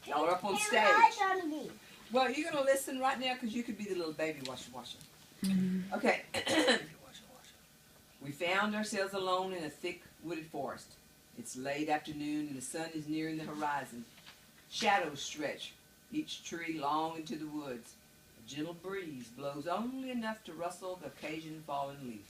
Y'all are up on stage. Well, you're going to listen right now because you could be the little baby washer. Okay. We found ourselves alone in a thick wooded forest. It's late afternoon and the sun is nearing the horizon. Shadows stretch each tree long into the woods. A gentle breeze blows only enough to rustle the occasional fallen leaf.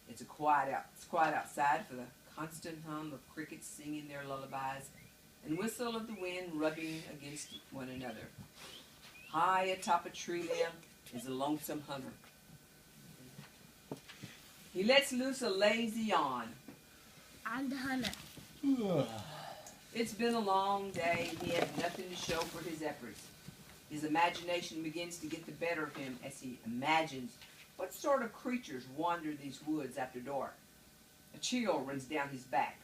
It's quiet outside for the constant hum of crickets singing their lullabies and whistle of the wind rubbing against one another. High atop a tree limb is a lonesome hunter. He lets loose a lazy yawn. I'm the hunter. It's been a long day. He has nothing to show for his efforts. His imagination begins to get the better of him as he imagines what sort of creatures wander these woods after dark. A chill runs down his back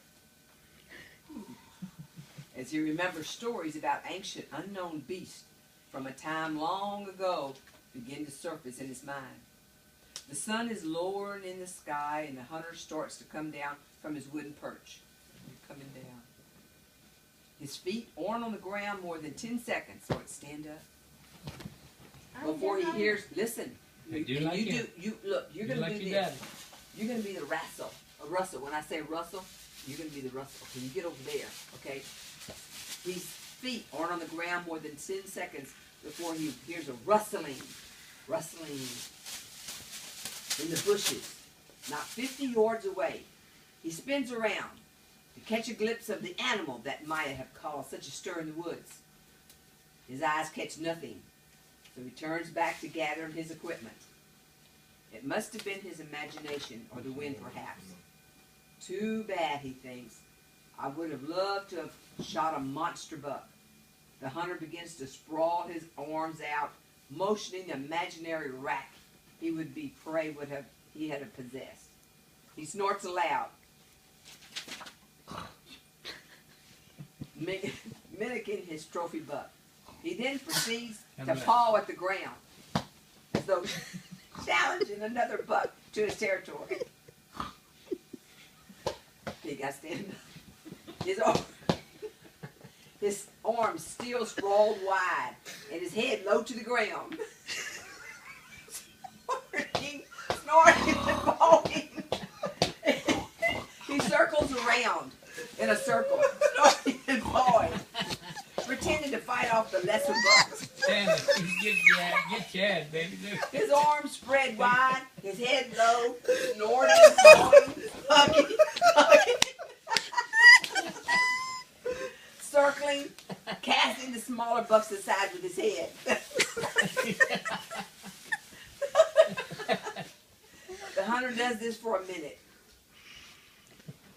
as he remembers stories about ancient unknown beasts from a time long ago begin to surface in his mind. The sun is lowering in the sky and the hunter starts to come down from his wooden perch. Coming down. His feet aren't on the ground more than 10 seconds, so it stand up. Before he hears, listen. Hey, You're going to do this. You're going to be the Russell. When I say Russell, you're going to be the Russell. Okay, you get over there, okay? His feet aren't on the ground more than 10 seconds before he hears a rustling in the bushes, not 50 yards away. He spins around to catch a glimpse of the animal that might have caused such a stir in the woods. His eyes catch nothing, so he turns back to gather his equipment. It must have been his imagination or the wind, perhaps. Too bad, he thinks. I would have loved to have shot a monster buck. The hunter begins to sprawl his arms out, motioning the imaginary rack he would be prey he had possessed. He snorts aloud, mimicking his trophy buck. He then proceeds to paw at the ground, as though challenging another buck to his territory. He got to stand up. His arms still sprawled wide, and his head low to the ground. Snorting and bawling. He circles around in a circle, snorting and bawling, pretending to fight off the lesser bucks. Get Chad, baby. His arms spread wide, his head low, snorting and bawling, hugging, circling, casting the smaller bucks aside with his head. The hunter does this for a minute.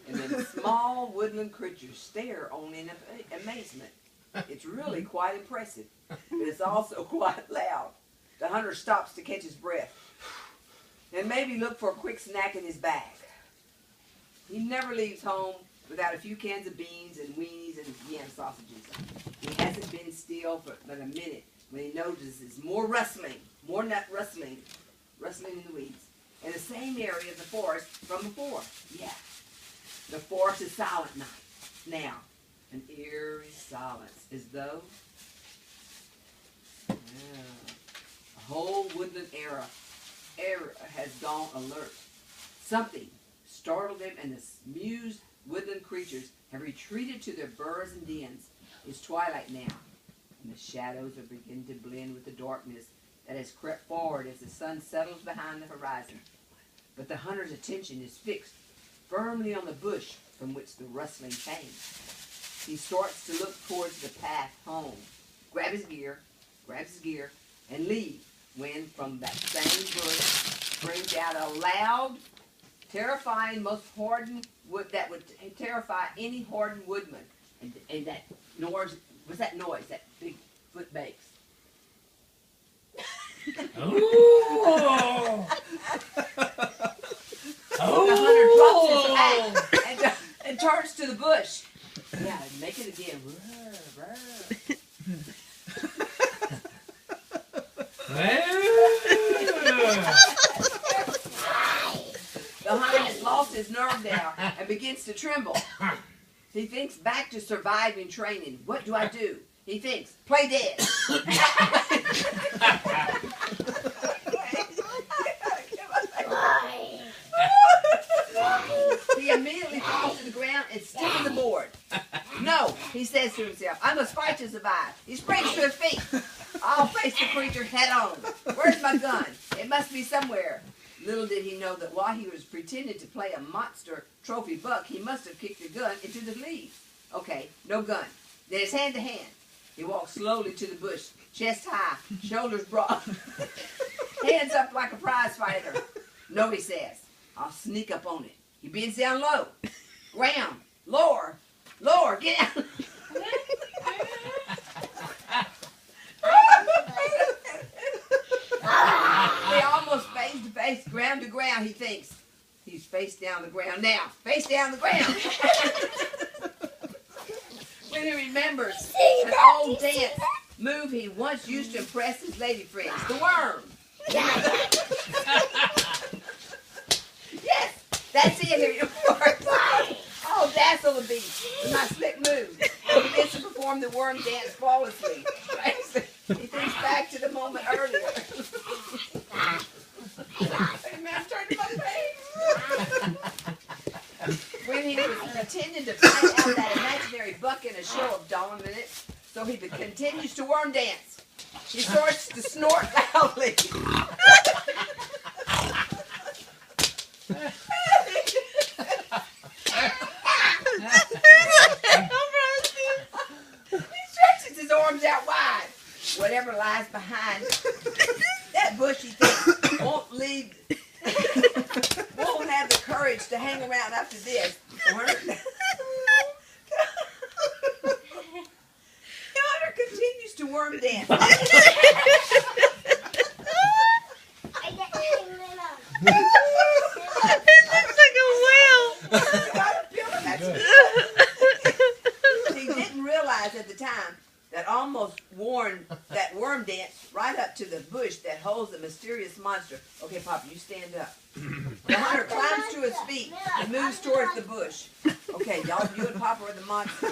And then the small woodland creatures stare on in amazement. It's really quite impressive, but it's also quite loud. The hunter stops to catch his breath and maybe look for a quick snack in his bag. He never leaves home without a few cans of beans and weenies and yam sausages. He hasn't been still for but a minute when he notices more rustling in the weeds. In the same area of the forest from before. Yeah. The forest is silent now. An eerie silence, as though a whole woodland era has gone alert. Something startled them, and the amused woodland creatures have retreated to their burrows and dens. It's twilight now, and the shadows are beginning to blend with the darkness that has crept forward as the sun settles behind the horizon. But the hunter's attention is fixed firmly on the bush from which the rustling came. He starts to look towards the path home, grab his gear, and leave, when from that same bush springs out a loud, terrifying, that would terrify any hardened woodman. And that noise, what's that noise? That big foot bakes. Oh! The hunter drops his axe and turns to the bush. Yeah, make it again. The hunter has lost his nerve now and begins to tremble. He thinks back to surviving training. What do I do? he thinks, play dead. He immediately falls to the ground and sticks the board. No, he says to himself, I must fight to survive. He springs to his feet. I'll face the creature head on. Where's my gun? It must be somewhere. Little did he know that while he was pretending to play a monster trophy buck, he must have kicked the gun into the leaves. Okay, no gun. Then it's hand to hand. He walks slowly to the bush, chest high, shoulders broad, hands up like a prize fighter. No, he says, I'll sneak up on it. He bends down low. Ground, lower, lower, get out. They almost face to face, ground to ground, he thinks. He's face down the ground now. Face down the ground. When he remembers an old dance move he once used to impress his lady friends. The worm. Yes, that's it. Here you are. Oh, dazzle the beast. With my slick move. He begins to perform the worm dance flawlessly. He thinks back to the moment earlier. When he was pretending to fight out that imaginary buck in a show of dominance, so he continues to worm dance. He starts to snort loudly. He stretches his arms out wide. Whatever lies behind that bush, he thinks, won't have the courage to hang around after this. The hunter continues to worm dance. He didn't realize at the time that almost worn that worm dance right up to the bush that holds the mysterious monster. Okay, Papa, you stand up. The hunter climbs to his feet and moves towards the bush. Okay, y'all, you and Papa are the monster.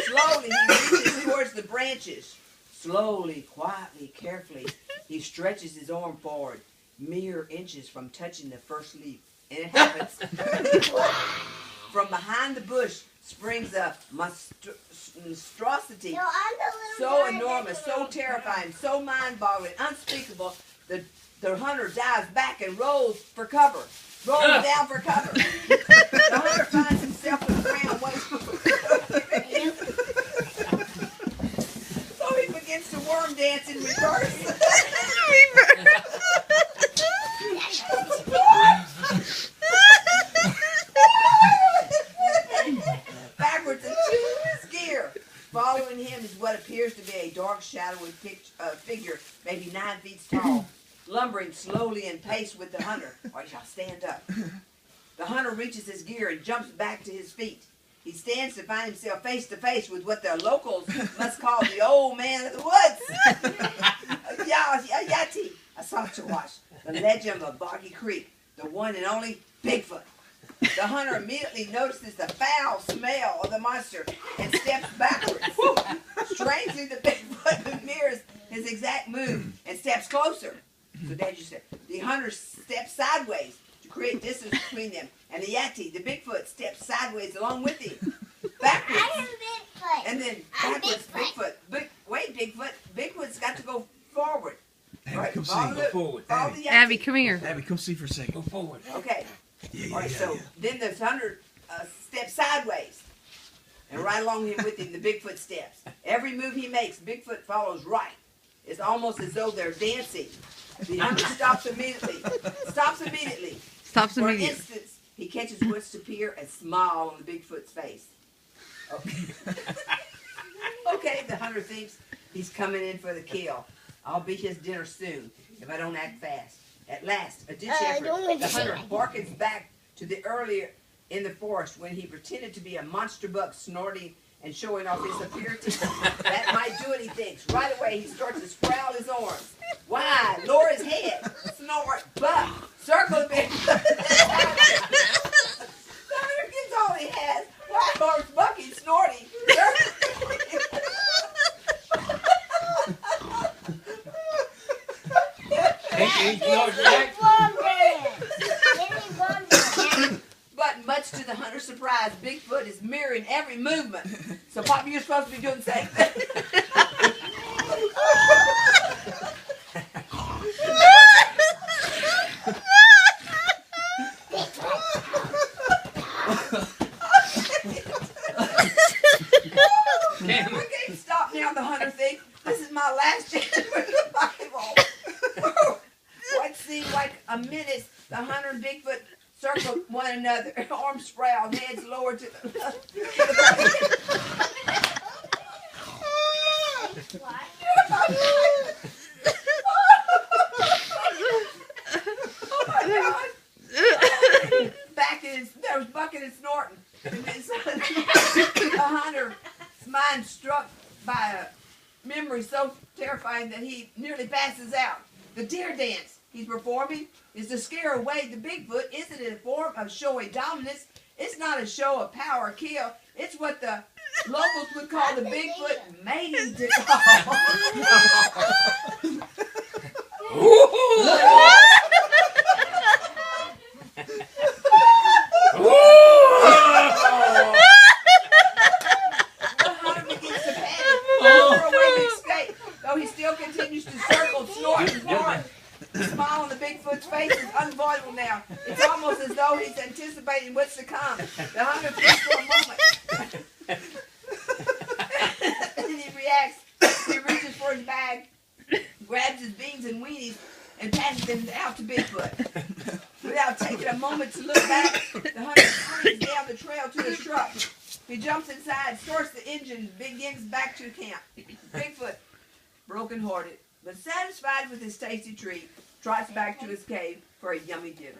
Slowly, he reaches towards the branches. Slowly, quietly, carefully, he stretches his arm forward, mere inches from touching the first leaf. And it happens. From behind the bush springs a monstrosity so enormous, so terrifying, so mind-boggling, unspeakable. The hunter dives back and rolls for cover. Rolls down for cover. The hunter finds himself on the ground. So he begins to worm dance in reverse. Backwards into his gear. Following him is what appears to be a dark, shadowy figure, maybe 9 feet tall, lumbering slowly in pace with the hunter. All right, y'all stand up. The hunter reaches his gear and jumps back to his feet. He stands to find himself face to face with what the locals must call the old man of the woods. Yati, a Sasquatch, the legend of Boggy Creek, the one and only Bigfoot. The hunter immediately notices the foul smell of the monster and steps backwards. Strangely, the Bigfoot mirrors his exact move and steps closer. So Dad, you said, the hunter steps sideways to create distance between them, and the Yati, the Bigfoot, steps sideways along with him. Backwards. I am Bigfoot. And then backwards, Bigfoot. Wait, Bigfoot. Bigfoot's got to go forward. Abby, Right, come follow see. the- Forward. follow Abby. the Yati. Abby, come here. Abby, come see for a second. Go forward. Okay. Yeah, All right, so then the hunter steps sideways. And right along him with him, the Bigfoot steps. Every move he makes, Bigfoot follows right. It's almost as though they're dancing. The hunter stops immediately. Stops For an immediately. instant, he catches what's appear a smile on the Bigfoot's face. Okay. Okay, the hunter thinks he's coming in for the kill. I'll be his dinner soon if I don't act fast. At last, a ditch effort, the hunter harkens back to the earlier in the forest when he pretended to be a monster buck snorting and showing off his appearance. That might do it, he thinks. Right away, he starts to sprout his arms. Wide, lower his head, snort, buck, circle a bit. The hunter gets all he has. Wide arms, bucking, snorting. He's not right. But much to the hunter's surprise, Bigfoot is mirroring every movement. So, Papa, you're supposed to be doing the same thing. Damn We it. can't stop now, the hunter thinks. This is my last chance to win the Bible. What seemed like a minute, the hunter and Bigfoot circled one another, arms sprawled, heads lowered to the Oh my God. Back in his, there was bucking and snorting. And then the hunter's mind struck by a memory so terrifying that he nearly passes out. The deer dance he's performing is to scare away the Bigfoot. Isn't it a form of showing dominance? It's not a show of power or kill. It's what the locals would call the Bigfoot mating dance. The hunter begins to panic. For a way to escape, though he still continues to circle, snort, and bark. The smile on the Bigfoot's face is unavoidable now. It's almost as though he's anticipating what's to come. The hunter thinks for a moment. And then he reacts. He reaches for his bag, grabs his beans and weenies, and passes them out to Bigfoot. Without taking a moment to look back, the hunter springs down the trail to the truck. He jumps inside, starts the engine, and begins back to camp. Bigfoot, broken-hearted, but satisfied with his tasty treat, trots back to his cave for a yummy dinner.